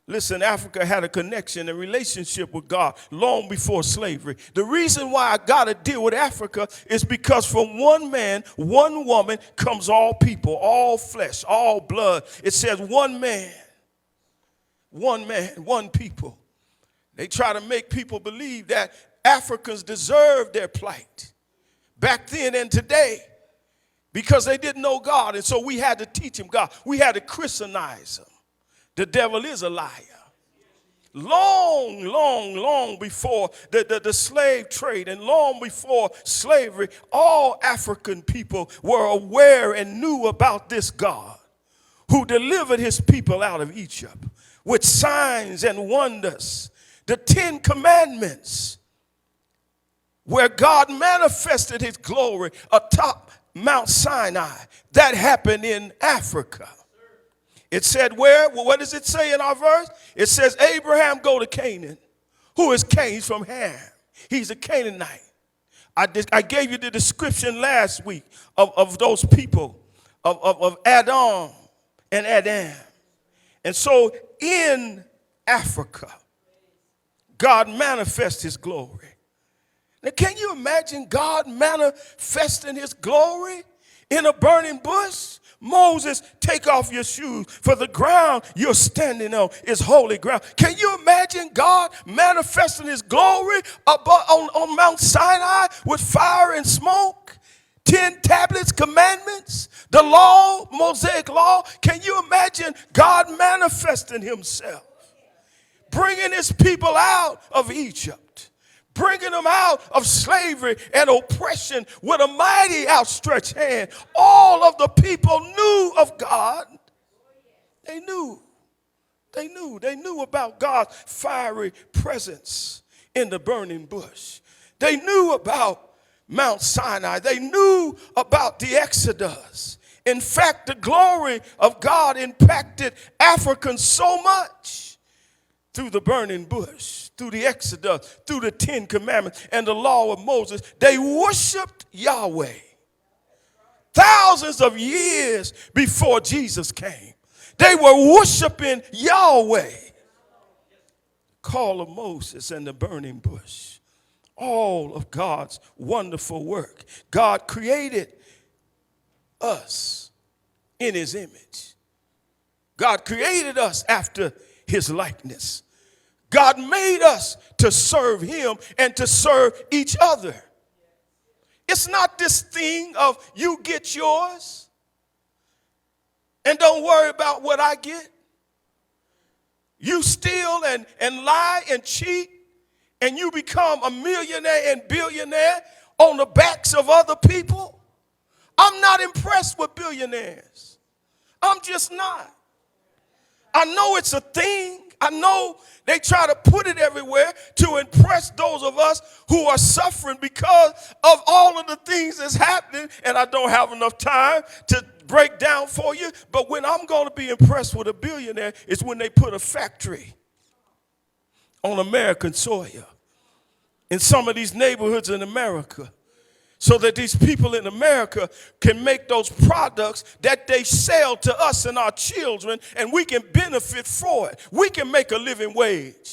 Listen, Africa had a connection and relationship with God long before slavery. The reason why I got to deal with Africa is because from one man, one woman comes all people, all flesh, all blood. It says one man, one people. They try to make people believe that Africans deserve their plight back then and today because they didn't know God. And so we had to teach them God. We had to Christianize them. The devil is a liar. Long before the slave trade and long before slavery, all African people were aware and knew about this God who delivered his people out of Egypt with signs and wonders. The 10 Commandments, where God manifested his glory atop Mount Sinai, that happened in Africa. It said where? Well, what does it say in our verse? It says Abraham go to Canaan. Who is Cain? He's from Ham. He's a Canaanite. I gave you the description last week of those people, of Adam and Adam. And so in Africa, God manifests his glory. Now, can you imagine God manifesting his glory in a burning bush? Moses, take off your shoes, for the ground you're standing on is holy ground. Can you imagine God manifesting his glory on Mount Sinai with fire and smoke? 10 tablets, commandments, the law, Mosaic law. Can you imagine God manifesting himself, bringing his people out of Egypt, bringing them out of slavery and oppression with a mighty outstretched hand? All of the people knew of God. They knew about God's fiery presence in the burning bush. They knew about Mount Sinai. They knew about the Exodus. In fact, the glory of God impacted Africans so much through the burning bush, through the Exodus, through the 10 Commandments and the law of Moses. They worshiped Yahweh thousands of years before Jesus came. They were worshiping Yahweh. Call of Moses and the burning bush. All of God's wonderful work. God created us in his image. God created us after his likeness. God made us to serve him and to serve each other. It's not this thing of you get yours and don't worry about what I get. You steal and lie and cheat and you become a millionaire and billionaire on the backs of other people. I'm not impressed with billionaires. I'm just not. I know it's a thing. I know they try to put it everywhere to impress those of us who are suffering because of all of the things that's happening, and I don't have enough time to break down for you. But when I'm going to be impressed with a billionaire is when they put a factory on American soil in some of these neighborhoods in America, so that these people in America can make those products that they sell to us and our children, and we can benefit for it. We can make a living wage.